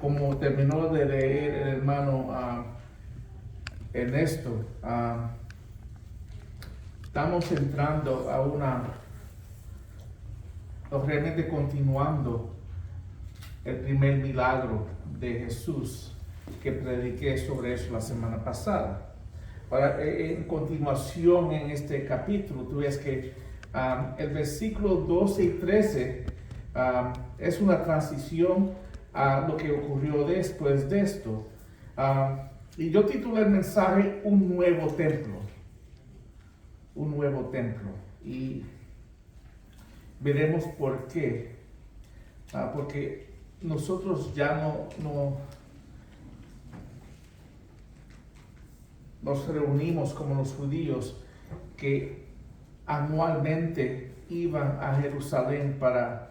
como terminó de leer el hermano Ernesto, estamos entrando a realmente continuando el primer milagro de Jesús, que prediqué sobre eso la semana pasada. Ahora, en continuación en este capítulo, tú ves que el versículo 12 y 13 es una transición a lo que ocurrió después de esto. Y yo titulé el mensaje Un nuevo templo. Un nuevo templo. Y veremos por qué. Porque nosotros ya no nos reunimos como los judíos que anualmente iban a Jerusalén para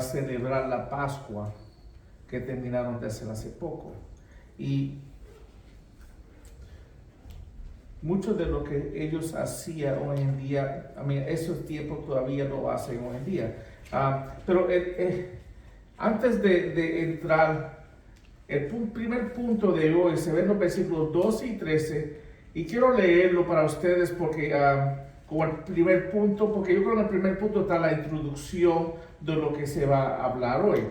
celebrar la Pascua que terminaron de hacer hace poco. Y mucho de lo que ellos hacían hoy en día, esos tiempos todavía lo hacen hoy en día. Pero antes de entrar, el primer punto de hoy se ve en los versículos 12 y 13, y quiero leerlo para ustedes porque como el primer punto, porque yo creo que en el primer punto está la introducción de lo que se va a hablar hoy.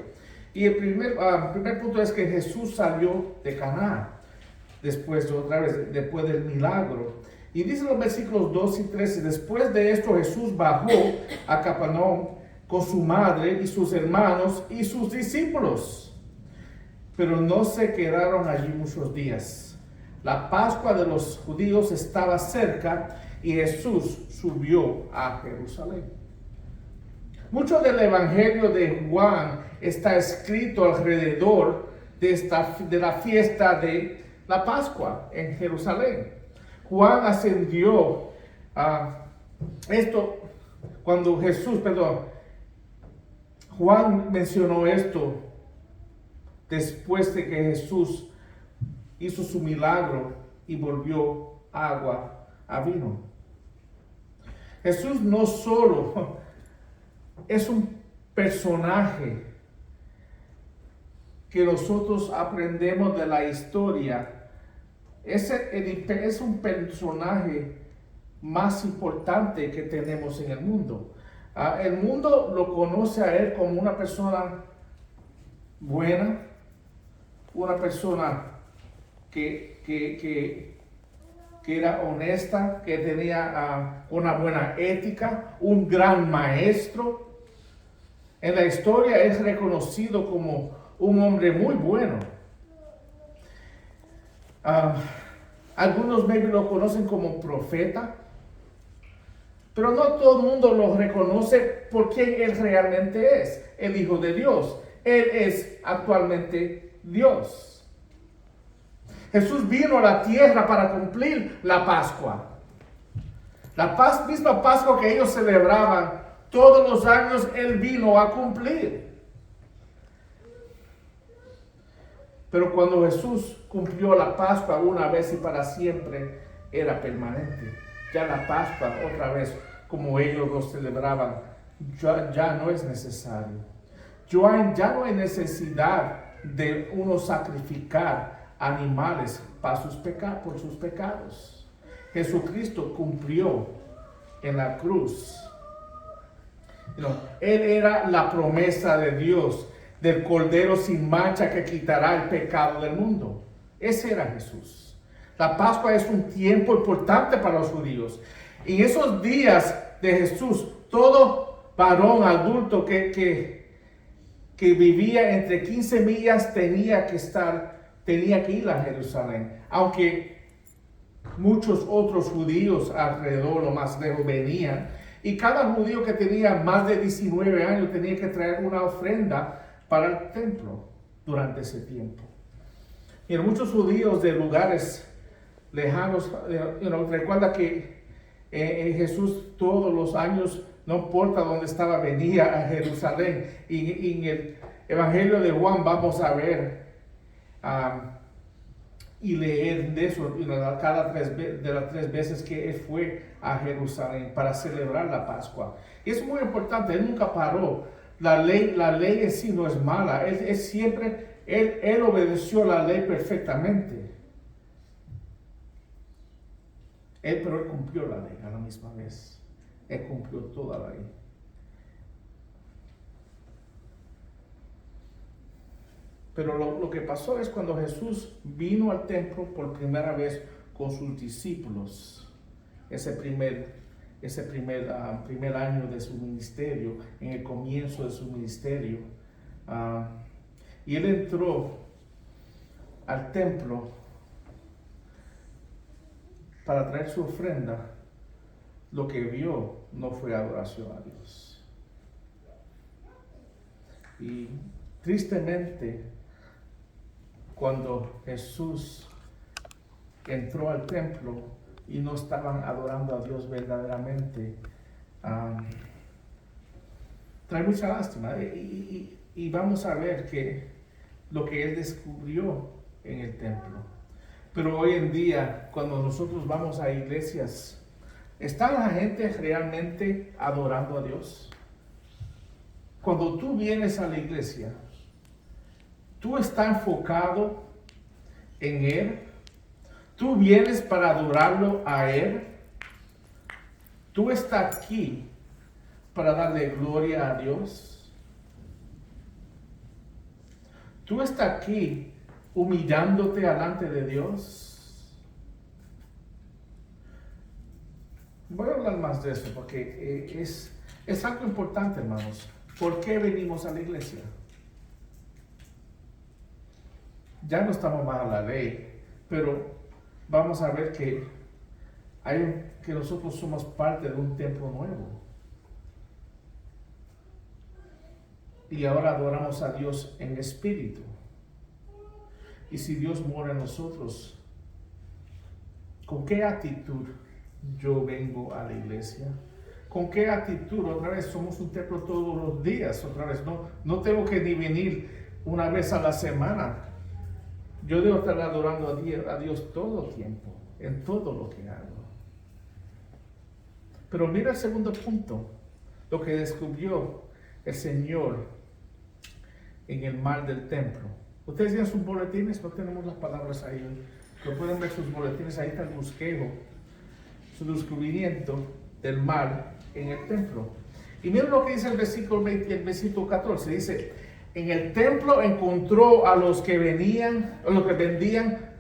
Y el primer punto es que Jesús salió de Canaán, después del milagro. Y dice los versículos 12 y 13, después de esto Jesús bajó a Capernaum con su madre y sus hermanos y sus discípulos. Pero no se quedaron allí muchos días. La Pascua de los judíos estaba cerca y Jesús subió a Jerusalén. Mucho del Evangelio de Juan está escrito alrededor de la fiesta de la Pascua en Jerusalén. Juan ascendió Juan mencionó esto después de que Jesús hizo su milagro y volvió agua a vino. Jesús no solo es un personaje que nosotros aprendemos de la historia, es un personaje más importante que tenemos en el mundo. El mundo lo conoce a él como una persona buena, una persona que era honesta, que tenía una buena ética, un gran maestro. En la historia es reconocido como un hombre muy bueno. Algunos maybe lo conocen como profeta, pero no todo el mundo lo reconoce por quién él realmente es, el Hijo de Dios. Él es actualmente Dios. Jesús vino a la tierra para cumplir la Pascua. La misma Pascua que ellos celebraban todos los años, Él vino a cumplir. Pero cuando Jesús cumplió la Pascua una vez y para siempre, era permanente. Ya la Pascua, otra vez, como ellos lo celebraban, ya no es necesario. Ya no hay necesidad de uno sacrificar animales por sus pecados. Jesucristo cumplió en la cruz. Él era la promesa de Dios, del Cordero sin mancha que quitará el pecado del mundo. Ese era Jesús. La Pascua es un tiempo importante para los judíos. En esos días de Jesús, todo varón adulto que vivía entre 15 millas tenía que ir a Jerusalén. Aunque muchos otros judíos alrededor o más lejos venían. Y cada judío que tenía más de 19 años tenía que traer una ofrenda para el templo durante ese tiempo. Y muchos judíos de lugares lejanos, recuerda que Jesús todos los años, no importa dónde estaba, venía a Jerusalén. Y en el Evangelio de Juan vamos a ver y leer de eso de las 3 veces que él fue a Jerusalén para celebrar la Pascua. Y es muy importante, él nunca paró la ley en sí no es mala. Él obedeció la ley perfectamente. Pero él cumplió la ley a la misma vez. Él cumplió toda la ley. Pero lo que pasó es cuando Jesús vino al templo por primera vez con sus discípulos, ese primer año de su ministerio, en el comienzo de su ministerio, y él entró al templo para traer su ofrenda. Lo que vio no fue adoración a Dios. Y tristemente, cuando Jesús entró al templo y no estaban adorando a Dios verdaderamente, trae mucha lástima. Y vamos a ver que lo que él descubrió en el templo. Pero hoy en día, cuando nosotros vamos a iglesias, ¿está la gente realmente adorando a Dios? Cuando tú vienes a la iglesia, ¿tú estás enfocado en Él? ¿Tú vienes para adorarlo a Él? ¿Tú estás aquí para darle gloria a Dios? ¿Tú estás aquí humillándote delante de Dios? Voy a hablar más de eso porque es algo importante, hermanos. ¿Por qué venimos a la iglesia? Ya no estamos más a la ley, pero vamos a ver que nosotros somos parte de un templo nuevo. Y ahora adoramos a Dios en espíritu. Y si Dios mora en nosotros, ¿con qué actitud yo vengo a la iglesia? ¿Con qué actitud? Otra vez somos un templo todos los días. Otra vez no tengo que ni venir una vez a la semana. Yo debo estar adorando a Dios todo el tiempo, en todo lo que hago. Pero mira el segundo punto, lo que descubrió el Señor en el mal del templo. Ustedes tienen sus boletines, no tenemos las palabras ahí, pero pueden ver sus boletines, ahí está el bosquejo, su descubrimiento del mal en el templo. Y miren lo que dice el versículo 20 y el versículo 14, dice: en el templo encontró a los que vendían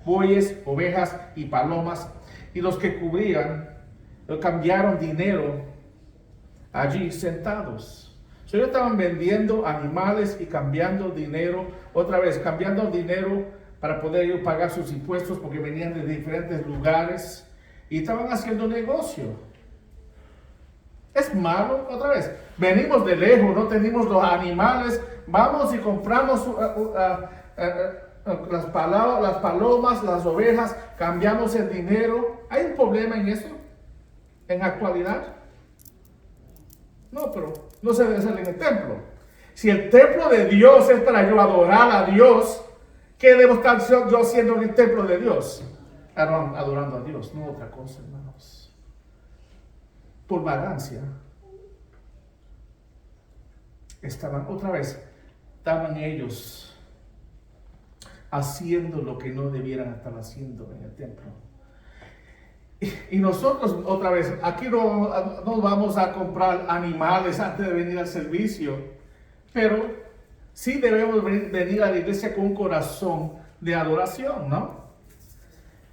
bueyes, ovejas y palomas, y los que cambiaron dinero allí sentados. Ellos estaban vendiendo animales y cambiando dinero, otra vez cambiando dinero para poder ellos pagar sus impuestos porque venían de diferentes lugares y estaban haciendo negocio. Es malo, otra vez. Venimos de lejos, no tenemos los animales, vamos y compramos las palomas, las ovejas, cambiamos el dinero. ¿Hay un problema en eso? ¿En actualidad? No, pero no se debe hacer en el templo. Si el templo de Dios es para yo adorar a Dios, ¿qué debo estar yo haciendo en el templo de Dios? Adorando a Dios, no otra cosa, hermanos. Por vagancia. Estaban ellos haciendo lo que no debieran estar haciendo en el templo. Y nosotros, otra vez, aquí no vamos a comprar animales antes de venir al servicio, pero sí debemos venir a la iglesia con un corazón de adoración, ¿no?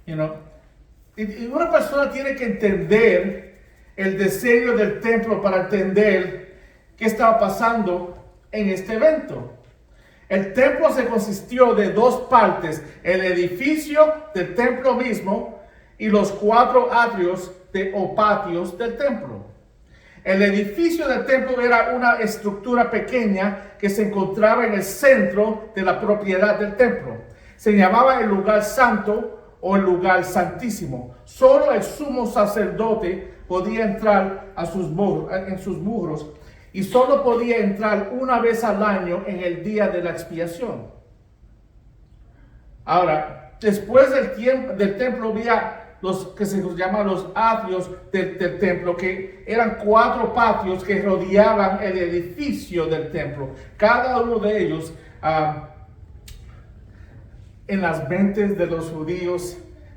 Y una persona tiene que entender el diseño del templo para entender qué estaba pasando en este evento. El templo se consistió de dos partes: el edificio del templo mismo y los 4 atrios o patios del templo. El edificio del templo era una estructura pequeña que se encontraba en el centro de la propiedad del templo. Se llamaba el lugar santo o el lugar santísimo. Solo el sumo sacerdote podía entrar en sus muros y solo podía entrar una vez al año en el día de la expiación. Ahora, después del templo había los que se los llama los atrios del templo, que eran 4 patios que rodeaban el edificio del templo. Cada uno de ellos, en las mentes de los judíos,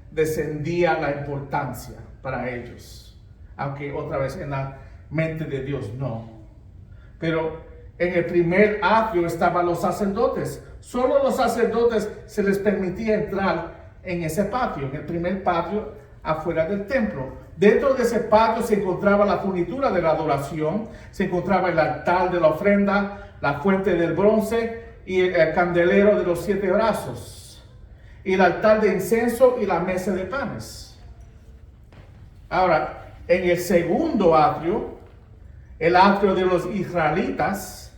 descendía la importancia para ellos, aunque otra vez en la mente de Dios no. Pero en el primer atrio estaban los sacerdotes. Solo los sacerdotes se les permitía entrar en ese patio, en el primer patio afuera del templo. Dentro de ese patio se encontraba la furnitura de la adoración, se encontraba el altar de la ofrenda, la fuente del bronce y el candelero de los 7 brazos, y el altar de incienso y la mesa de panes. Ahora, en el segundo atrio, el atrio de los israelitas,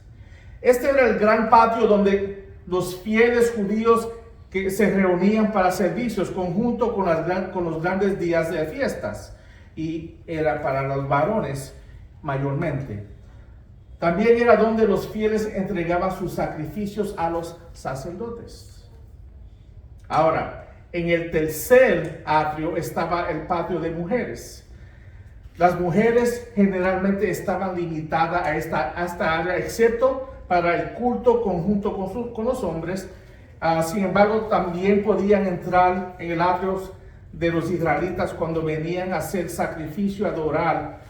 este era el gran patio donde los fieles judíos que se reunían para servicios conjunto con los grandes días de fiestas, y era para los varones mayormente. También era donde los fieles entregaban sus sacrificios a los sacerdotes. Ahora, en el tercer atrio estaba el patio de mujeres. Las mujeres generalmente estaban limitadas a esta área, excepto para el culto conjunto con los hombres. Sin embargo, también podían entrar en el atrio de los israelitas cuando venían a hacer sacrificio, adorar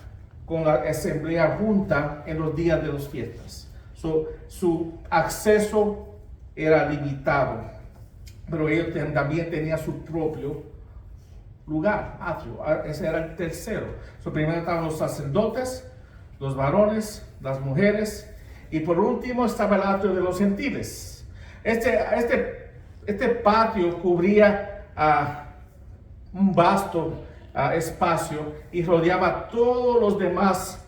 con la asamblea junta en los días de las fiestas. Su acceso era limitado, pero ellos también tenían su propio lugar, atrio. Ese era el tercero. Primero estaban los sacerdotes, los varones, las mujeres, y por último estaba el atrio de los gentiles. Este patio cubría un vasto espacio y rodeaba todos los demás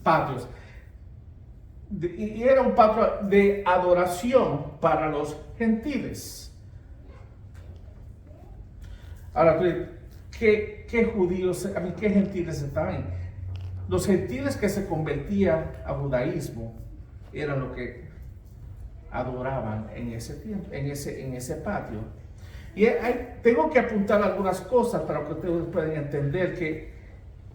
patios. Y era un patio de adoración para los gentiles. Ahora, ¿qué judíos, qué gentiles estaban? Los gentiles que se convertían a judaísmo eran los que adoraban en ese tiempo, en ese patio. Y tengo que apuntar algunas cosas para que ustedes puedan entender que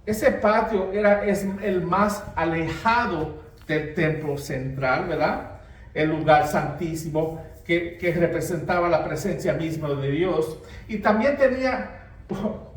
ese patio es el más alejado del templo central, ¿verdad? El lugar santísimo que representaba la presencia misma de Dios. Y también tenía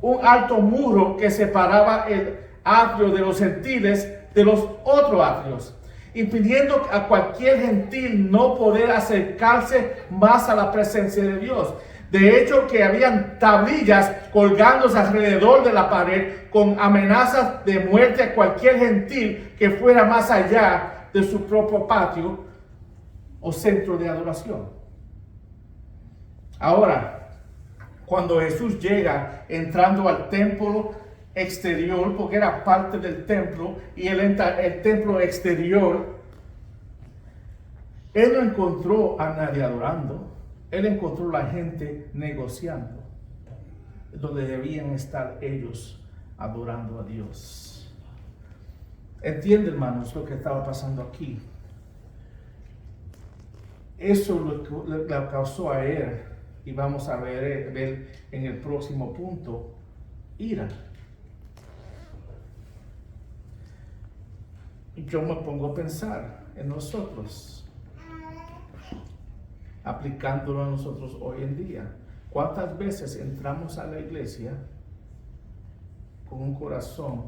un alto muro que separaba el atrio de los gentiles de los otros atrios, impidiendo a cualquier gentil no poder acercarse más a la presencia de Dios. De hecho, que habían tablillas colgándose alrededor de la pared con amenazas de muerte a cualquier gentil que fuera más allá de su propio patio o centro de adoración. Ahora, cuando Jesús llega entrando al templo exterior, porque era parte del templo, y él entra el templo exterior, él no encontró a nadie adorando. Él encontró a la gente negociando, donde debían estar ellos adorando a Dios. Entiende, hermanos, lo que estaba pasando aquí. Eso lo causó a él, y vamos a ver en el próximo punto, ira. Y yo me pongo a pensar en nosotros, aplicándolo a nosotros hoy en día. ¿Cuántas veces entramos a la iglesia con un corazón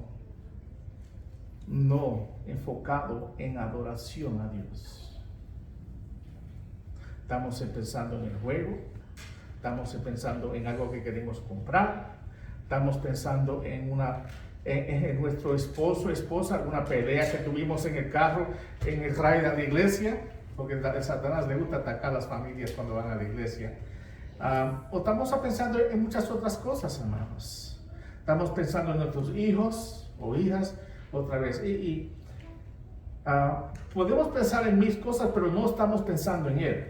no enfocado en adoración a Dios? Estamos pensando en el juego, estamos pensando en algo que queremos comprar, estamos pensando en nuestro esposo, esposa, alguna pelea que tuvimos en el carro, en el ride a la iglesia, porque a Satanás le gusta atacar a las familias cuando van a la iglesia. O estamos pensando en muchas otras cosas, hermanos. Estamos pensando en nuestros hijos o hijas otra vez. Podemos pensar en mil cosas, pero no estamos pensando en Él.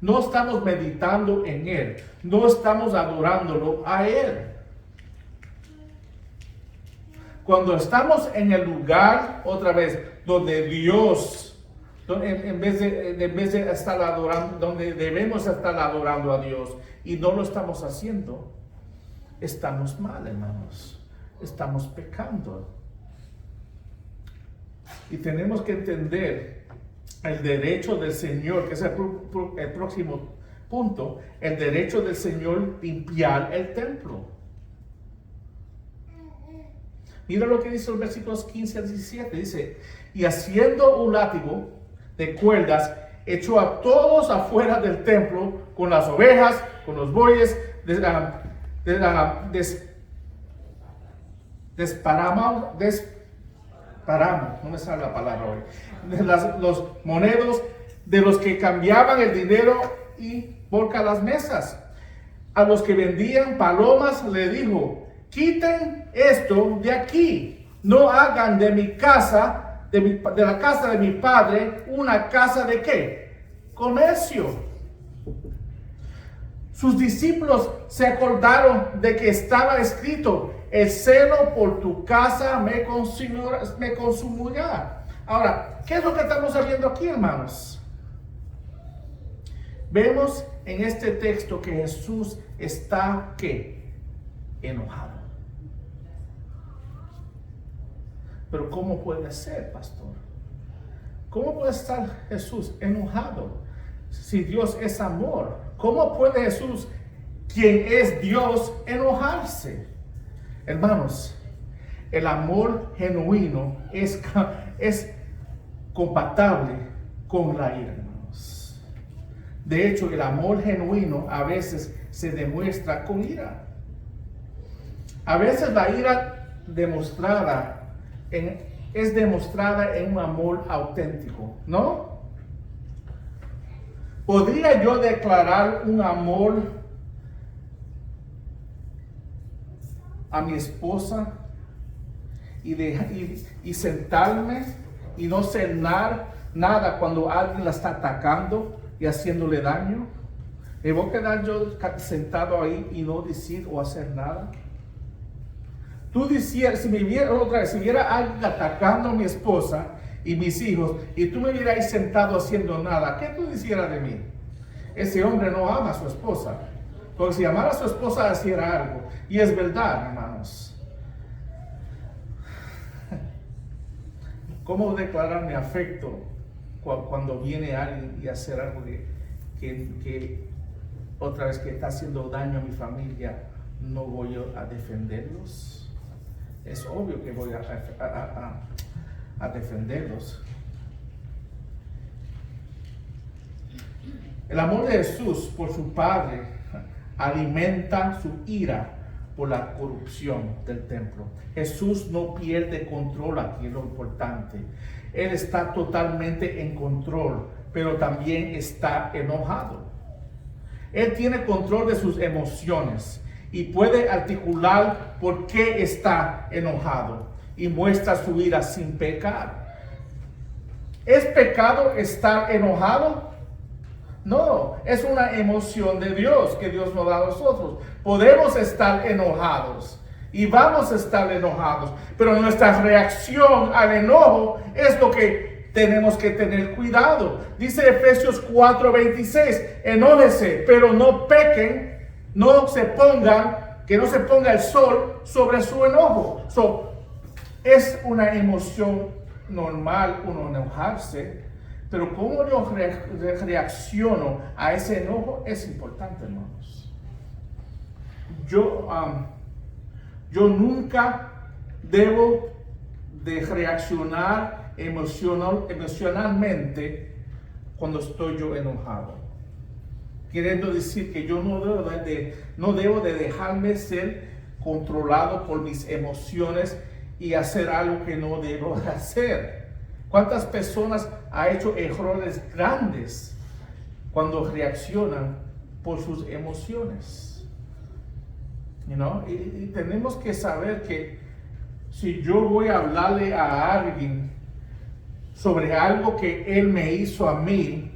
No estamos meditando en Él. No estamos adorándolo a Él. Cuando estamos en el lugar, otra vez, donde Dios, en vez de estar adorando, donde debemos estar adorando a Dios, y no lo estamos haciendo, estamos mal, hermanos. Estamos pecando. Y tenemos que entender el derecho del Señor, que es el próximo punto, el derecho del Señor limpiar el templo. Mira lo que dice los versículos 15 al 17. Dice, y haciendo un látigo de cuerdas, echó a todos afuera del templo con las ovejas, con los bueyes, desparamos, no me sale la palabra hoy, los monedos de los que cambiaban el dinero y por las mesas. A los que vendían palomas le dijo, quiten esto de aquí, no hagan de mi casa, de la casa de mi padre, una casa de ¿qué? Comercio. Sus discípulos se acordaron de que estaba escrito, el celo por tu casa me consumirá. Ahora, ¿qué es lo que estamos viendo aquí, hermanos? Vemos en este texto que Jesús está, ¿qué? Enojado. Pero ¿cómo puede ser, pastor? ¿Cómo puede estar Jesús enojado si Dios es amor? ¿Cómo puede Jesús, quien es Dios, enojarse? Hermanos, el amor genuino es compatible con la ira, hermanos. De hecho, el amor genuino a veces se demuestra con ira. A veces la ira es demostrada en un amor auténtico, ¿no? ¿Podría yo declarar un amor a mi esposa y sentarme y no cenar nada cuando alguien la está atacando y haciéndole daño? ¿Me voy a quedar yo sentado ahí y no decir o hacer nada? Tú decías, si viera alguien atacando a mi esposa y mis hijos, y tú me vieras ahí sentado haciendo nada, ¿qué tú dijeras de mí? Ese hombre no ama a su esposa. Porque si amara a su esposa, hiciera algo. Y es verdad, hermanos. ¿Cómo declarar mi afecto cuando viene alguien y hacer algo que otra vez que está haciendo daño a mi familia, no voy a defenderlos? Es obvio que voy a defenderlos. El amor de Jesús por su Padre alimenta su ira por la corrupción del templo. Jesús no pierde control aquí, es lo importante. Él está totalmente en control, pero también está enojado. Él tiene control de sus emociones y puede articular por qué está enojado y muestra su ira sin pecar. ¿Es pecado estar enojado? No, es una emoción de Dios que Dios nos da a nosotros. Podemos estar enojados y vamos a estar enojados, pero nuestra reacción al enojo es lo que tenemos que tener cuidado. Dice Efesios 4:26, enójese, pero no pequen, que no se ponga el sol sobre su enojo. Es una emoción normal uno enojarse, pero cómo yo reacciono a ese enojo es importante, hermanos. Yo nunca debo de reaccionar emocionalmente cuando estoy yo enojado. Queriendo decir que yo no debo de dejarme ser controlado por mis emociones y hacer algo que no debo de hacer. ¿Cuántas personas han hecho errores grandes cuando reaccionan por sus emociones? Y tenemos que saber que si yo voy a hablarle a alguien sobre algo que él me hizo a mí,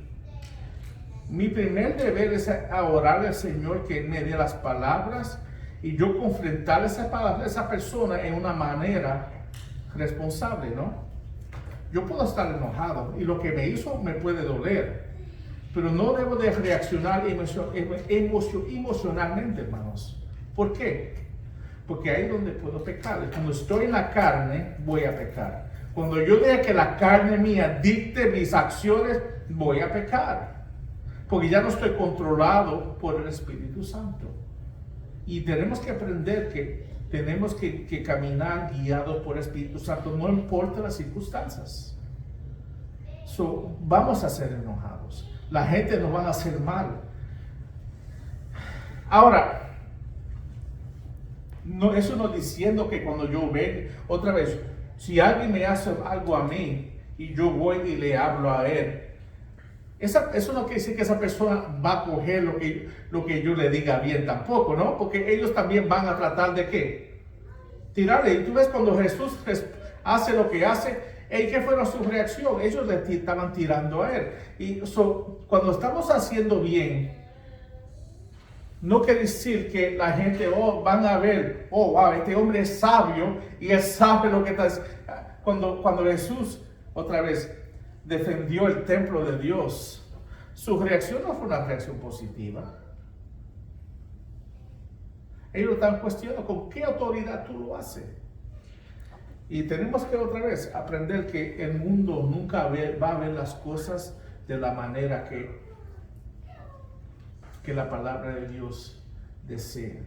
mi primer deber es orarle al Señor que me dé las palabras y yo confrontar esa persona en una manera responsable, ¿no? Yo puedo estar enojado y lo que me hizo me puede doler, pero no debo de reaccionar emocionalmente, hermanos. ¿Por qué? porque ahí es donde puedo pecar. Cuando estoy en la carne, voy a pecar. Cuando yo deje que la carne mía dicte mis acciones, voy a pecar. Porque ya no estoy controlado por el Espíritu Santo. Y tenemos que aprender que tenemos que caminar guiados por el Espíritu Santo, no importa las circunstancias. Vamos a ser enojados. La gente nos va a hacer mal. Ahora, eso no diciendo que cuando yo vengo, otra vez, si alguien me hace algo a mí y yo voy y le hablo a él, eso no quiere decir que esa persona va a coger lo que yo le diga bien tampoco, ¿no? Porque ellos también van a tratar de ¿qué? Tirarle. Y tú ves cuando Jesús hace lo que hace, ¿qué fue su reacción? Ellos le estaban tirando a él. Y cuando estamos haciendo bien, no quiere decir que la gente van a ver, wow, este hombre es sabio y él sabe lo que está haciendo. Cuando Jesús, otra vez, defendió el templo de Dios, su reacción no fue una reacción positiva. Ellos están cuestionando con qué autoridad tú lo haces. Y tenemos que otra vez aprender que el mundo nunca va a ver las cosas de la manera que la palabra de Dios desea.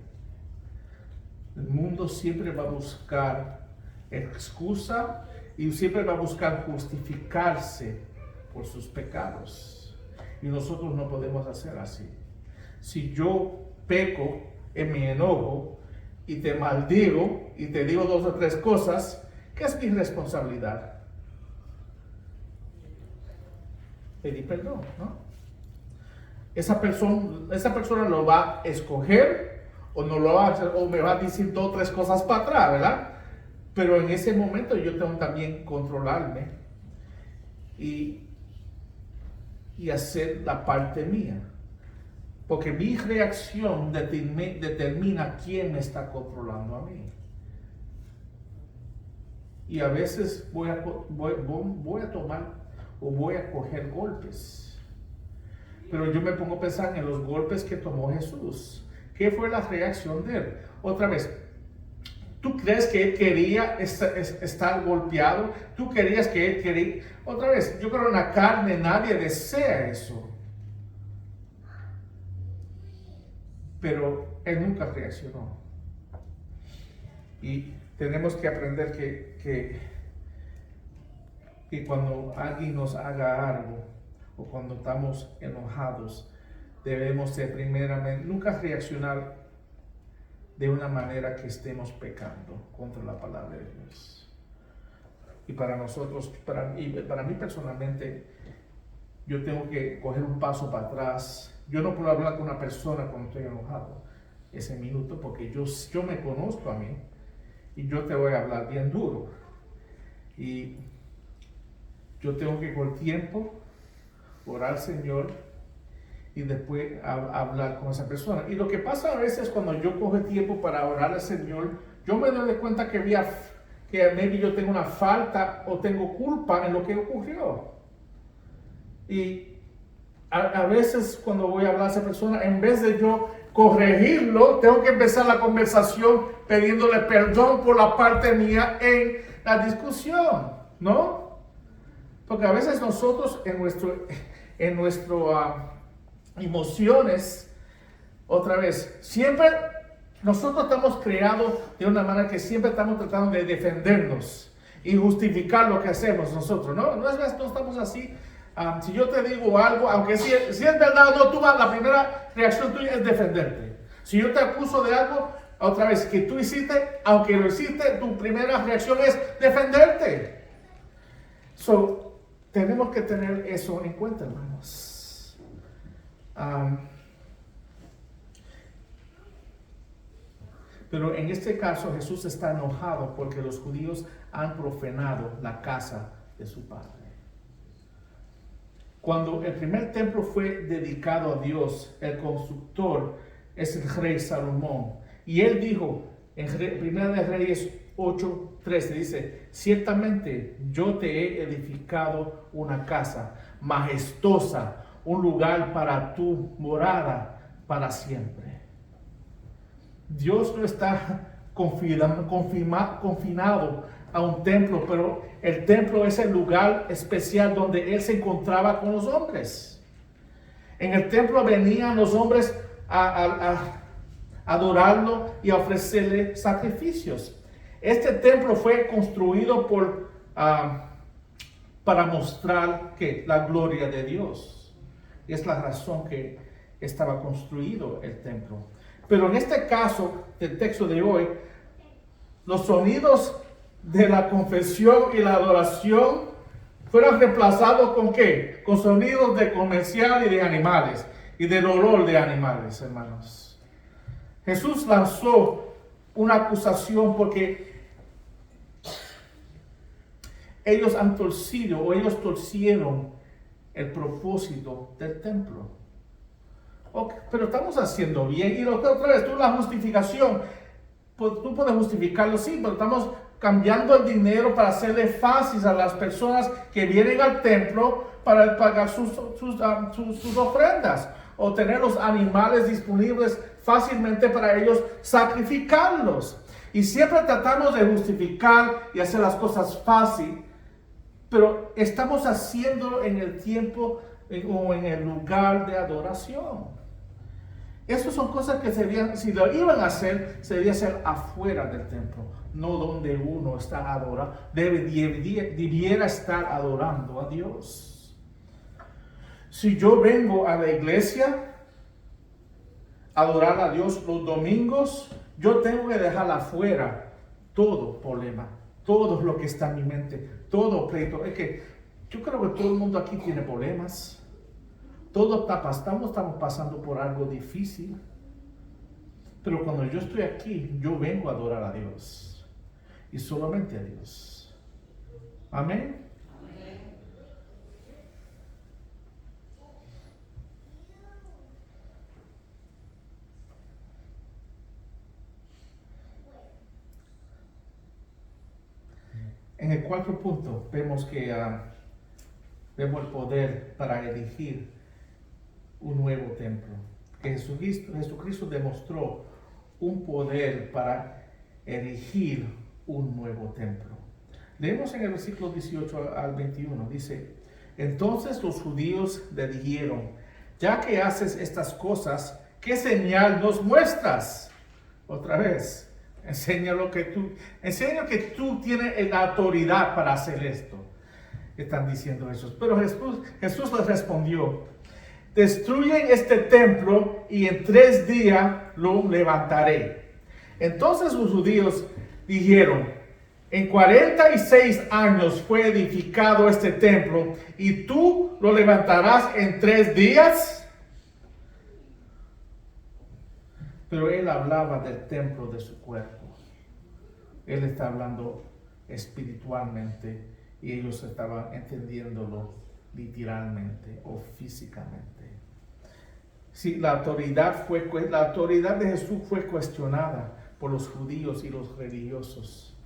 El mundo siempre va a buscar excusa y siempre va a buscar justificarse por sus pecados. Y nosotros no podemos hacer así. Si yo peco en mi enojo y te maldigo y te digo 2 o 3 cosas, ¿qué es mi responsabilidad? Pedir perdón, ¿no? Esa persona lo va a escoger o no lo va a hacer, o me va a decir 2 o 3 cosas para atrás, ¿verdad? Pero en ese momento yo tengo también controlarme y hacer la parte mía. Porque mi reacción determina quién me está controlando a mí. Y a veces voy a tomar o voy a coger golpes. Pero yo me pongo a pensar en los golpes que tomó Jesús. ¿Qué fue la reacción de él? Otra vez, ¿tú crees que él quería estar golpeado? ¿Tú querías que él quería? Otra vez, yo creo que en la carne nadie desea eso. Pero él nunca reaccionó. Y tenemos que aprender que cuando alguien nos haga algo, o cuando estamos enojados, debemos de primeramente nunca reaccionar de una manera que estemos pecando contra la palabra de Dios. Y para nosotros, para mí personalmente, yo tengo que coger un paso para atrás. Yo no puedo hablar con una persona cuando estoy enojado ese minuto, porque yo me conozco a mí y yo te voy a hablar bien duro. Y yo tengo que con el tiempo orar al Señor y después hablar con esa persona. Y lo que pasa a veces cuando yo cojo tiempo para orar al Señor, yo me doy cuenta que maybe yo tengo una falta o tengo culpa en lo que ocurrió. Y a veces cuando voy a hablar a esa persona, en vez de yo corregirlo, tengo que empezar la conversación pidiéndole perdón por la parte mía en la discusión, ¿no? Porque a veces nosotros en nuestras emociones, otra vez, siempre nosotros estamos creados de una manera que siempre estamos tratando de defendernos y justificar lo que hacemos nosotros, ¿no? No estamos así. Si yo te digo algo, aunque si es verdad o no, la primera reacción tuya es defenderte. Si yo te acuso de algo, otra vez, que tú hiciste, aunque lo hiciste, tu primera reacción es defenderte. Tenemos que tener eso en cuenta, hermanos. Pero en este caso Jesús está enojado porque los judíos han profanado la casa de su padre. Cuando el primer templo fue dedicado a Dios, el constructor es el rey Salomón. Y él dijo en 1 de Reyes 8:13, dice: ciertamente yo te he edificado una casa majestuosa, un lugar para tu morada para siempre. Dios no está confinado a un templo, pero el templo es el lugar especial donde Él se encontraba con los hombres. En el templo venían los hombres a adorarlo y a ofrecerle sacrificios. Este templo fue construido para mostrar que la gloria de Dios. Es la razón que estaba construido el templo. Pero en este caso del texto de hoy, los sonidos de la confesión y la adoración fueron reemplazados ¿con qué? Con sonidos de comercial y de animales, y del olor de animales, hermanos. Jesús lanzó una acusación porque ellos torcieron el propósito del templo. Okay, pero estamos haciendo bien. Y otra vez, la justificación, pues, tú puedes justificarlo, sí, pero estamos cambiando el dinero para hacerle fácil a las personas que vienen al templo para pagar sus ofrendas o tener los animales disponibles fácilmente para ellos sacrificarlos. Y siempre tratamos de justificar y hacer las cosas fácil, pero estamos haciéndolo en el tiempo o en el lugar de adoración. Esas son cosas que si lo iban a hacer, se debía hacer afuera del templo, no donde uno está adorando, debiera estar adorando a Dios. Si yo vengo a la iglesia a adorar a Dios los domingos, yo tengo que dejar afuera todo problema, todo lo que está en mi mente, todo pleito. Es que yo creo que todo el mundo aquí tiene problemas. Todos estamos pasando por algo difícil. Pero cuando yo estoy aquí, yo vengo a adorar a Dios. Y solamente a Dios. Amén. En el cuarto punto vemos que vemos el poder para elegir un nuevo templo. Que Jesucristo demostró un poder para erigir un nuevo templo. Leemos en el versículo 18 al 21, dice: entonces los judíos le dijeron: ya que haces estas cosas, ¿qué señal nos muestras? Otra vez, enseña que tú tienes la autoridad para hacer esto. Están diciendo eso. Pero Jesús les respondió: destruyen este templo y en 3 días lo levantaré. Entonces los judíos dijeron: en 46 años fue edificado este templo y tú lo levantarás en 3 días. Pero él hablaba del templo de su cuerpo. Él está hablando espiritualmente y ellos estaban entendiéndolo literalmente o físicamente. Sí, la autoridad de Jesús fue cuestionada por los judíos y los religiosos.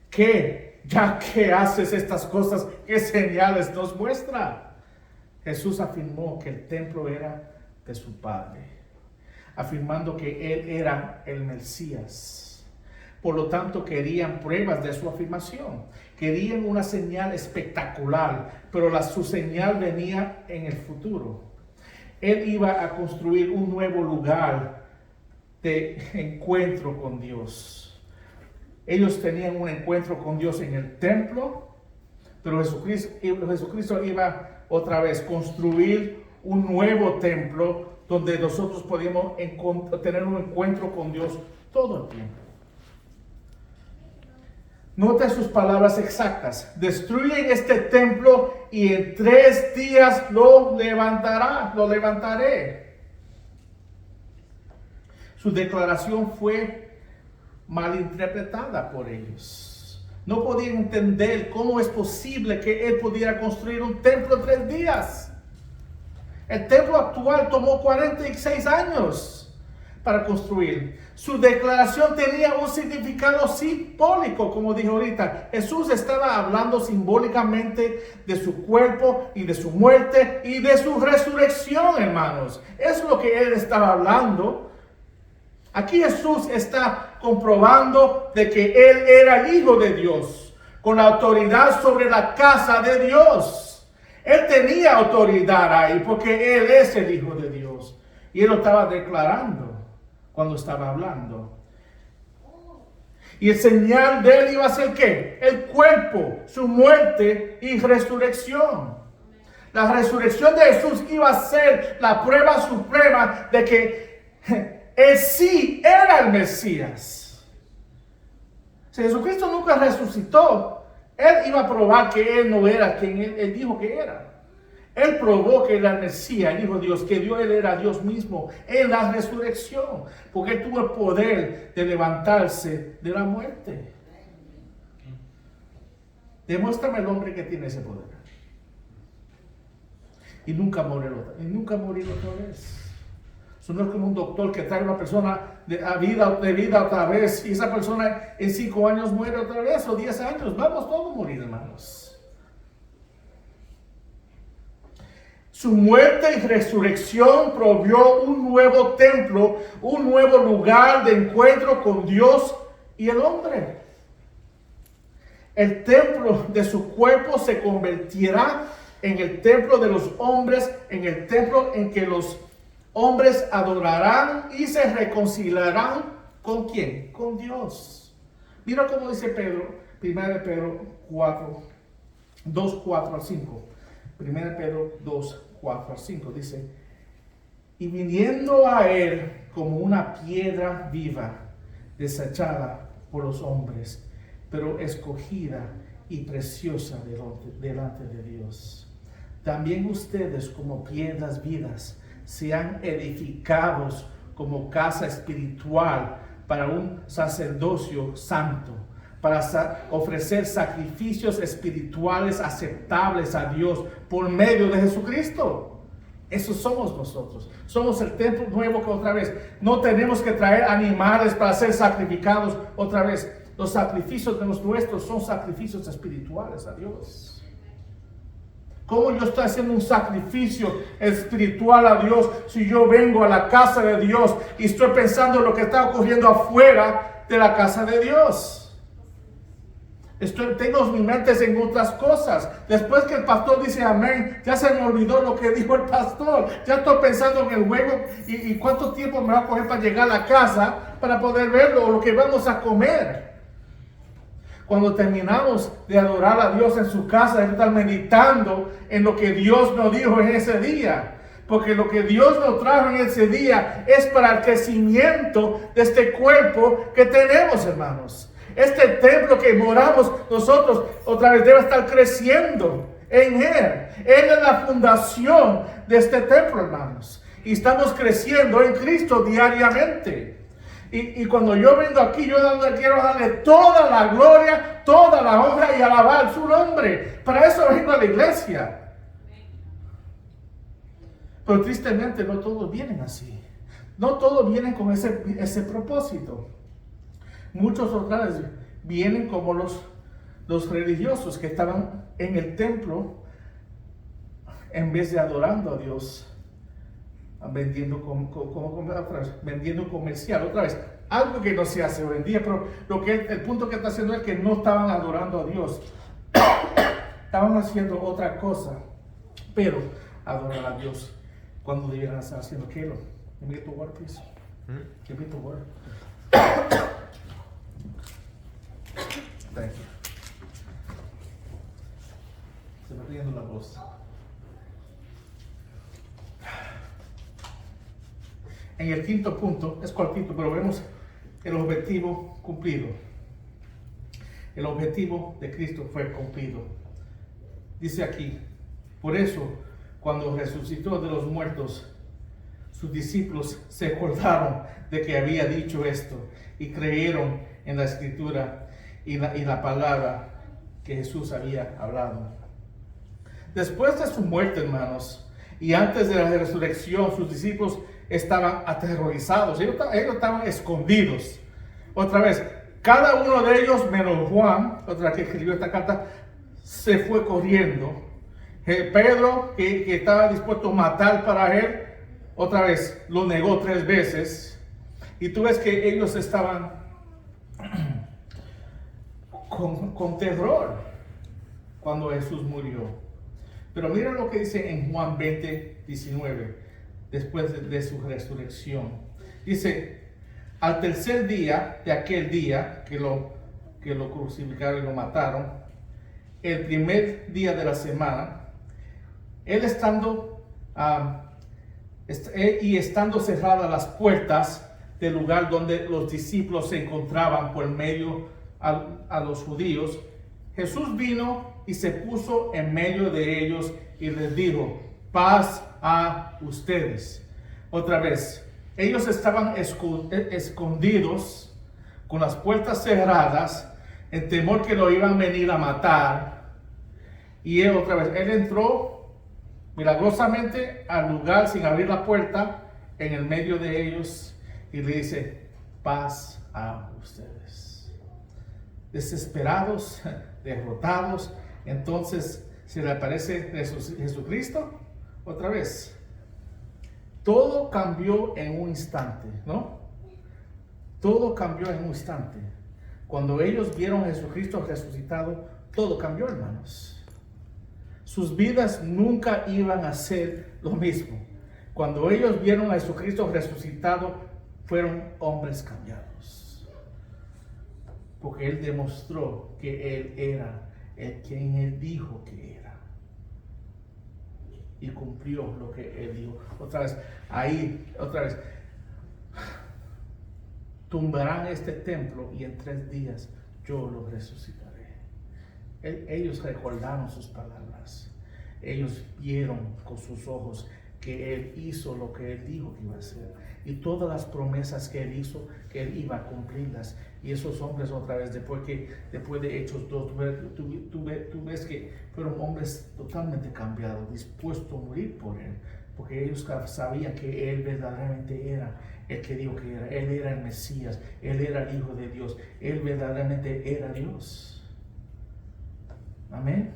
¿Qué? Ya que haces estas cosas, ¿qué señales nos muestra? Jesús afirmó que el templo era de su Padre, afirmando que Él era el Mesías. Por lo tanto, querían pruebas de su afirmación. Querían una señal espectacular, pero su señal venía en el futuro. Él iba a construir un nuevo lugar de encuentro con Dios. Ellos tenían un encuentro con Dios en el templo, pero Jesucristo iba otra vez a construir un nuevo templo donde nosotros podíamos tener un encuentro con Dios todo el tiempo. Nota sus palabras exactas: destruyen este templo y en 3 días lo levantaré. Su declaración fue malinterpretada por ellos. No podían entender cómo es posible que él pudiera construir un templo en 3 días. El templo actual tomó 46 años para construir. Su declaración tenía un significado simbólico, como dije ahorita. Jesús estaba hablando simbólicamente de su cuerpo y de su muerte y de su resurrección, hermanos. Eso es lo que él estaba hablando. Aquí Jesús está comprobando de que Él era el Hijo de Dios, con autoridad sobre la casa de Dios. Él tenía autoridad ahí porque Él es el Hijo de Dios. Y Él lo estaba declarando cuando estaba hablando. Y el señal de Él iba a ser ¿qué? El cuerpo, su muerte y resurrección. La resurrección de Jesús iba a ser la prueba suprema de que Él sí era el Mesías. Si Jesucristo nunca resucitó, Él iba a probar que Él no era quien Él dijo que era. Él probó que era el Mesías, el Hijo de Dios, que Él era Dios mismo en la resurrección, porque Él tuvo el poder de levantarse de la muerte. Demuéstrame el hombre que tiene ese poder. Y nunca morir otra vez. Eso no es como un doctor que trae a una persona de vida otra vez, y esa persona en 5 años muere otra vez, o 10 años. Vamos todos a morir, hermanos. Su muerte y resurrección proveyó un nuevo templo, un nuevo lugar de encuentro con Dios y el hombre. El templo de su cuerpo se convertirá en el templo de los hombres, en el templo en que los hombres adorarán y se reconciliarán ¿con quién? Con Dios. Mira cómo dice Pedro, 1 Pedro 4, 2, 4 al 5. 1 Pedro 2, 4 al 5 dice: y viniendo a Él como una piedra viva, desechada por los hombres, pero escogida y preciosa delante de Dios. También ustedes como piedras vivas sean edificados como casa espiritual para un sacerdocio santo, para ofrecer sacrificios espirituales aceptables a Dios por medio de Jesucristo. Esos somos nosotros. Somos el templo nuevo que otra vez. No tenemos que traer animales para ser sacrificados otra vez. Los sacrificios de nuestros son sacrificios espirituales a Dios. ¿Cómo yo estoy haciendo un sacrificio espiritual a Dios si yo vengo a la casa de Dios y estoy pensando en lo que está ocurriendo afuera de la casa de Dios? Tengo mi mente en otras cosas. Después que el pastor dice amén, ya se me olvidó lo que dijo el pastor. Ya estoy pensando en el juego y cuánto tiempo me va a coger para llegar a la casa para poder verlo o lo que vamos a comer. Cuando terminamos de adorar a Dios en su casa, debe estar meditando en lo que Dios nos dijo en ese día. Porque lo que Dios nos trajo en ese día es para el crecimiento de este cuerpo que tenemos, hermanos. Este templo que moramos nosotros otra vez debe estar creciendo en Él. Él es la fundación de este templo, hermanos. Y estamos creciendo en Cristo diariamente. Y cuando yo vengo aquí, yo quiero darle toda la gloria, toda la honra y alabar su nombre. Para eso vengo a la iglesia. Pero tristemente no todos vienen así. No todos vienen con ese propósito. Muchos otros vienen como los religiosos que estaban en el templo en vez de adorando a Dios. Vendiendo vendiendo comercial, otra vez, algo que no se hace hoy en día, pero el punto que está haciendo es que no estaban adorando a Dios, estaban haciendo otra cosa, pero adorar a Dios cuando debieran estar haciendo ¿qué? Give me the word, please. Give me the word. Thank you. Se me riendo la voz. En el quinto punto, es cortito, pero vemos el objetivo cumplido. El objetivo de Cristo fue cumplido. Dice aquí, por eso, cuando resucitó de los muertos, sus discípulos se acordaron de que había dicho esto y creyeron en la escritura y la palabra que Jesús había hablado. Después de su muerte, hermanos, y antes de la resurrección, sus discípulos estaban aterrorizados, ellos estaban escondidos. Otra vez, cada uno de ellos, menos Juan, otra que escribió esta carta, se fue corriendo. Pedro, que estaba dispuesto a matar para él, otra vez lo negó 3 veces. Y tú ves que ellos estaban con terror cuando Jesús murió. Pero mira lo que dice en Juan 20:19, después de su resurrección. Dice, al tercer día de aquel día que lo crucificaron y lo mataron, el primer día de la semana, él estando cerradas las puertas del lugar donde los discípulos se encontraban por medio a los judíos, Jesús vino y se puso en medio de ellos y les dijo, paz a ustedes. Otra vez, ellos estaban escondidos con las puertas cerradas en temor que lo iban a venir a matar. Y él otra vez, él entró milagrosamente al lugar sin abrir la puerta en el medio de ellos y le dice, paz a ustedes. Desesperados, derrotados, entonces se le aparece Jesucristo otra vez. Todo cambió en un instante, ¿no? Todo cambió en un instante. Cuando ellos vieron a Jesucristo resucitado, todo cambió, hermanos. Sus vidas nunca iban a ser lo mismo. Cuando ellos vieron a Jesucristo resucitado, fueron hombres cambiados. Porque Él demostró que Él era el quien Él dijo que era. Y cumplió lo que Él dijo. Otra vez, tumbarán este templo y en 3 días yo lo resucitaré. Ellos recordaron sus palabras. Ellos vieron con sus ojos que Él hizo lo que Él dijo que iba a hacer. Y todas las promesas que Él hizo, que Él iba a cumplirlas. Y esos hombres otra vez, después de Hechos 2, tú ves que fueron hombres totalmente cambiados, dispuestos a morir por Él. Porque ellos sabían que Él verdaderamente era el que dijo que era. Él era el Mesías, Él era el Hijo de Dios. Él verdaderamente era Dios. Amén.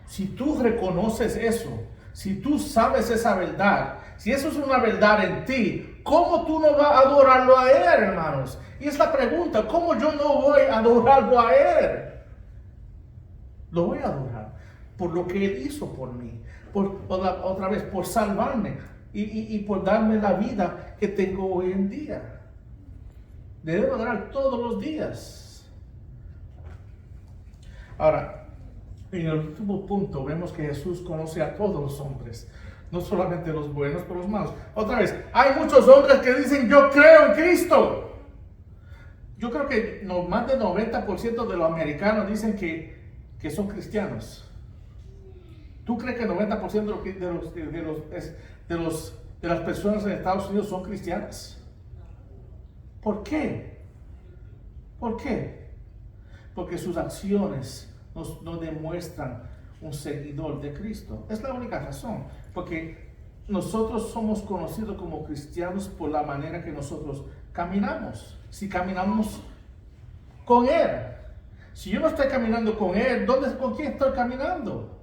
Si tú reconoces eso, si tú sabes esa verdad, si eso es una verdad en ti, ¿cómo tú no vas a adorarlo a Él, hermanos? Y es la pregunta, ¿cómo yo no voy a adorarlo a Él? Lo voy a adorar por lo que Él hizo por mí, otra vez, por salvarme y por darme la vida que tengo hoy en día. Le debo adorar todos los días. Ahora, en el último punto vemos que Jesús conoce a todos los hombres, no solamente los buenos, pero los malos. Otra vez, hay muchos hombres que dicen, yo creo en Cristo. Yo creo que más del 90% de los americanos dicen que son cristianos. ¿Tú crees que el 90% de las personas en Estados Unidos son cristianas? ¿Por qué? ¿Por qué? Porque sus acciones no demuestran un seguidor de Cristo. Es la única razón. Porque nosotros somos conocidos como cristianos por la manera que nosotros caminamos. Si caminamos con Él. Si yo no estoy caminando con Él, ¿con quién estoy caminando?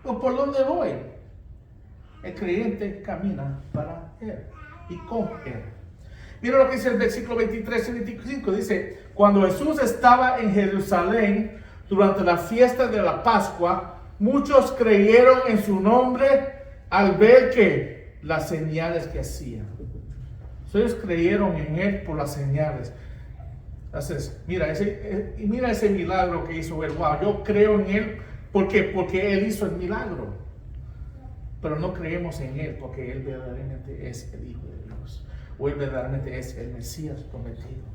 ¿O por dónde voy? El creyente camina para Él y con Él. Mira lo que dice el versículo 23 y 25. Dice, cuando Jesús estaba en Jerusalén durante la fiesta de la Pascua, muchos creyeron en su nombre al ver que las señales que hacían. Ellos creyeron en Él por las señales. Entonces, mira ese milagro que hizo Él. Wow, yo creo en Él porque Él hizo el milagro. Pero no creemos en Él porque Él verdaderamente es el Hijo de Dios. O Él verdaderamente es el Mesías prometido.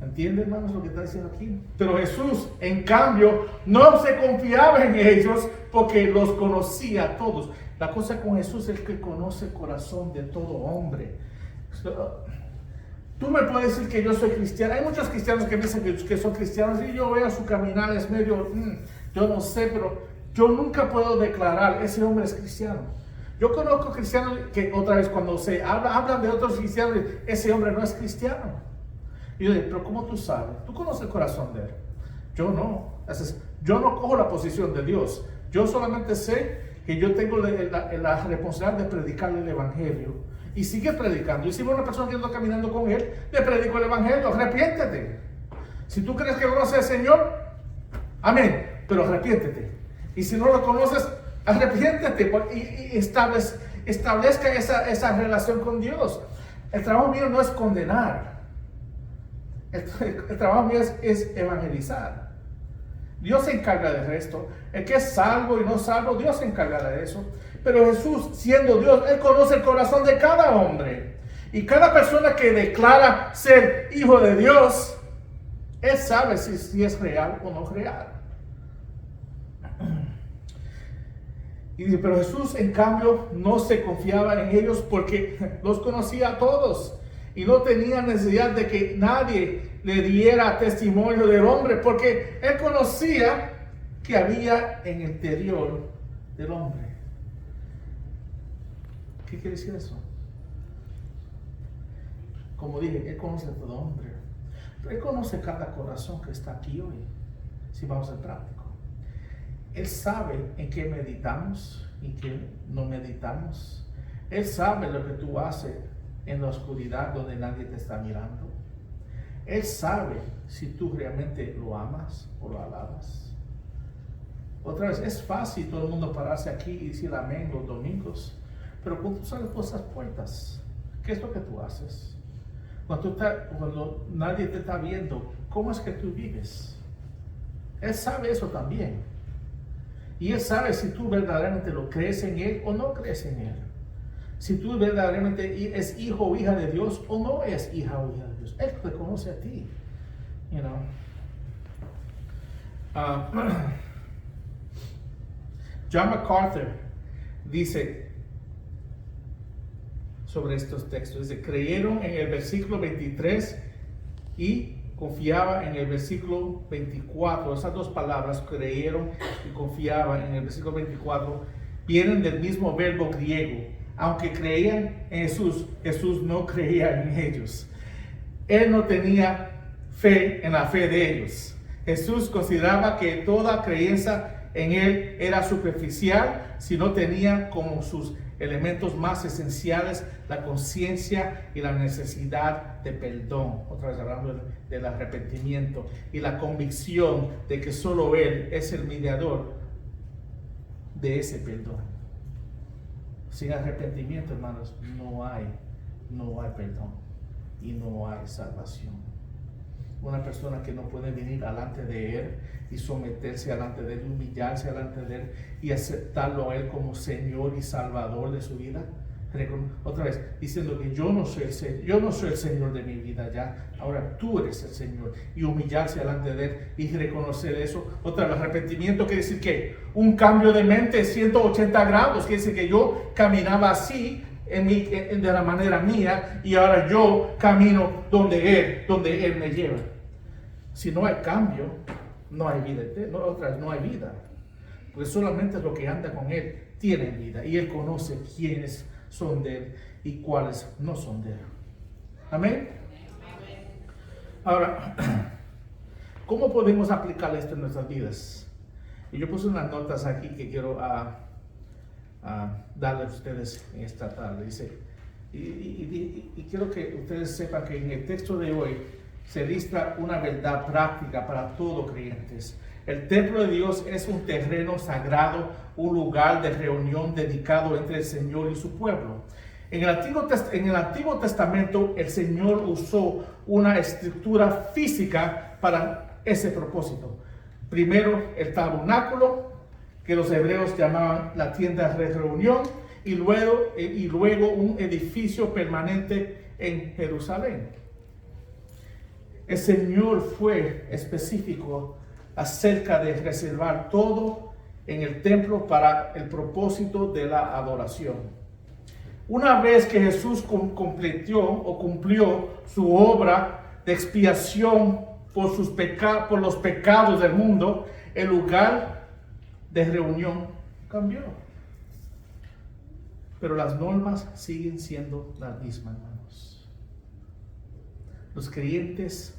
¿Entienden, hermanos, lo que está diciendo aquí? Pero Jesús, en cambio, no se confiaba en ellos porque los conocía a todos. La cosa con Jesús es que conoce el corazón de todo hombre. Tú me puedes decir que yo soy cristiano. Hay muchos cristianos que dicen que son cristianos y yo veo su caminar, es medio, yo no sé, pero yo nunca puedo declarar, ese hombre es cristiano. Yo conozco cristianos que otra vez cuando se hablan de otros cristianos, ese hombre no es cristiano. Y yo digo, pero ¿cómo tú sabes? ¿Tú conoces el corazón de Él? Yo no. Entonces, yo no cojo la posición de Dios. Yo solamente sé que yo tengo la responsabilidad de predicarle el evangelio. Y sigue predicando. Y si una persona que anda caminando con él, le predico el evangelio. Arrepiéntete. Si tú crees que conoces al Señor, amén, pero arrepiéntete. Y si no lo conoces, arrepiéntete y establezca esa relación con Dios. El trabajo mío no es condenar. El trabajo mío es evangelizar. Dios se encarga del resto. El que es salvo y no salvo, Dios se encarga de eso. Pero Jesús, siendo Dios, Él conoce el corazón de cada hombre. Y cada persona que declara ser hijo de Dios, Él sabe si es real o no real. Y dice, pero Jesús, en cambio, no se confiaba en ellos porque los conocía a todos. Y no tenía necesidad de que nadie le diera testimonio del hombre, porque Él conocía que había en el interior del hombre. ¿Qué quiere decir eso? Como dije, Él conoce a todo hombre. Él conoce cada corazón que está aquí hoy, si vamos al práctico. Él sabe en qué meditamos y qué no meditamos. Él sabe lo que tú haces en la oscuridad donde nadie te está mirando. Él sabe si tú realmente lo amas o lo alabas. Otra vez, es fácil todo el mundo pararse aquí y decir amén los domingos, pero cuando tú sales por esas puertas, ¿qué es lo que tú haces? Cuando nadie te está viendo, ¿cómo es que tú vives? Él sabe eso también. Y Él sabe si tú verdaderamente lo crees en Él o no crees en Él. Si tú verdaderamente es hijo o hija de Dios o no es hija o hija de Dios. Él te conoce a ti. You know. John MacArthur dice sobre estos textos, dice, creyeron en el versículo 23 y confiaba en el versículo 24. Esas dos palabras, creyeron y confiaban en el versículo 24, vienen del mismo verbo griego. Aunque creían en Jesús, Jesús no creía en ellos. Él no tenía fe en la fe de ellos. Jesús consideraba que toda creencia en Él era superficial si no tenía como sus elementos más esenciales la conciencia y la necesidad de perdón. Otra vez hablando del arrepentimiento y la convicción de que solo Él es el mediador de ese perdón. Sin arrepentimiento, hermanos, no hay perdón y no hay salvación. Una persona que no puede venir delante de Él y someterse delante de Él, humillarse delante de Él y aceptarlo a Él como Señor y Salvador de su vida. Otra vez, diciendo que yo no soy el Señor de mi vida ya, ahora tú eres el Señor. Y humillarse delante de Él y reconocer eso. Otra vez, arrepentimiento quiere decir que un cambio de mente 180 grados, quiere decir que yo caminaba así de la manera mía y ahora yo camino donde Él me lleva. Si no hay cambio, no hay vida, no hay vida. Porque solamente lo que anda con Él tiene vida y Él conoce quiénes son de Él y cuáles no son de Él. Amén. Ahora, ¿cómo podemos aplicar esto en nuestras vidas? Y yo puse unas notas aquí que quiero darles a ustedes en esta tarde. Dice, y quiero que ustedes sepan que en el texto de hoy se lista una verdad práctica para todos creyentes. El templo de Dios es un terreno sagrado, un lugar de reunión dedicado entre el Señor y su pueblo. En el Antiguo Testamento, el Señor usó una estructura física para ese propósito. Primero, el tabernáculo, que los hebreos llamaban la tienda de reunión, y luego un edificio permanente en Jerusalén. El Señor fue específico acerca de reservar todo en el templo para el propósito de la adoración. Una vez que Jesús cumplió su obra de expiación por los pecados del mundo, el lugar de reunión cambió. Pero las normas siguen siendo las mismas, hermanos. Los creyentes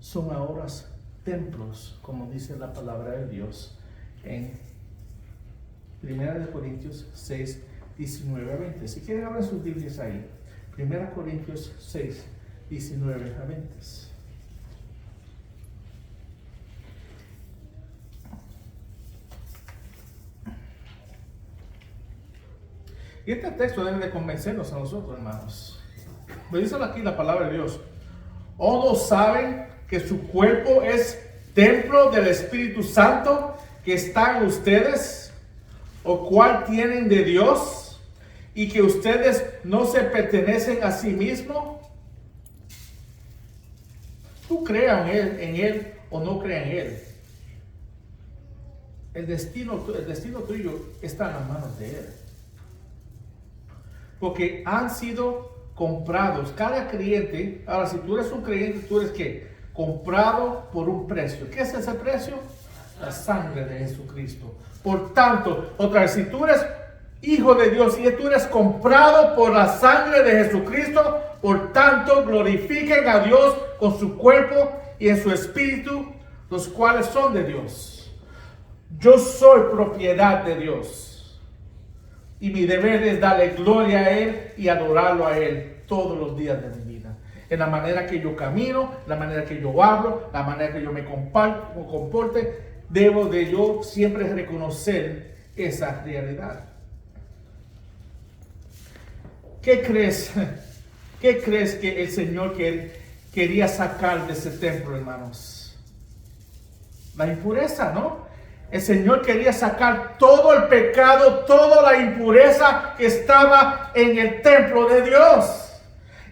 son ahora templos, como dice la palabra de Dios en Primera de Corintios 6, 19 a 20. Si quieren abrir sus Biblias ahí. Primera Corintios 6, 19 a 20. Y este texto debe de convencernos a nosotros, hermanos. Me dice aquí la palabra de Dios. ¿O no saben que su cuerpo es templo del Espíritu Santo que está en ustedes, o cual tienen de Dios, y que ustedes no se pertenecen a sí mismos? Tú creas en él o no creas en Él. El destino tuyo está en las manos de Él. Porque han sido comprados. Cada creyente, ahora si tú eres un creyente, tú eres ¿qué? Comprado por un precio. ¿Qué es ese precio? La sangre de Jesucristo. Por tanto, otra vez, si tú eres hijo de Dios y tú eres comprado por la sangre de Jesucristo, por tanto, glorifiquen a Dios con su cuerpo y en su espíritu, los cuales son de Dios. Yo soy propiedad de Dios. Y mi deber es darle gloria a Él y adorarlo a Él todos los días de mi vida. En la manera que yo camino, la manera que yo hablo, la manera que yo me comporte, debo de yo siempre reconocer esa realidad. ¿Qué crees? ¿Qué crees que el Señor quería sacar de ese templo, hermanos? La impureza, ¿no? El Señor quería sacar todo el pecado, toda la impureza que estaba en el templo de Dios.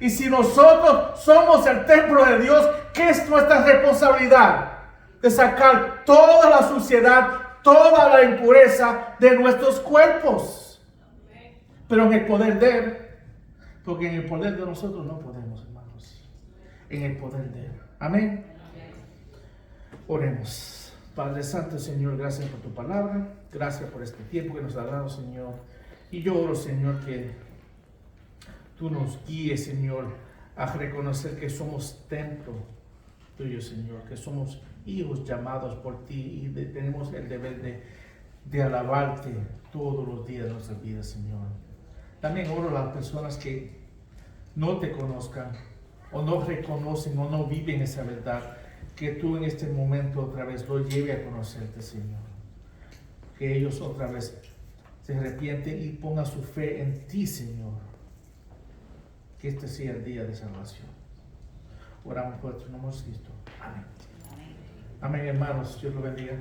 Y si nosotros somos el templo de Dios, ¿qué es nuestra responsabilidad? De sacar toda la suciedad, toda la impureza de nuestros cuerpos. Pero en el poder de Él, porque en el poder de nosotros no podemos, hermanos. En el poder de Él. Amén. Oremos. Padre Santo, Señor, gracias por tu palabra, gracias por este tiempo que nos has dado, Señor. Y yo oro, Señor, que tú nos guíes, Señor, a reconocer que somos templo tuyo, Señor, que somos hijos llamados por ti y tenemos el deber de alabarte todos los días de nuestra vida, Señor. También oro a las personas que no te conozcan o no reconocen o no viven esa verdad, que tú en este momento otra vez los lleve a conocerte, Señor. Que ellos otra vez se arrepienten y pongan su fe en ti, Señor. Que este sea el día de salvación. Oramos por tu nombre, Cristo. Amén. Amén, hermanos. Dios los bendiga.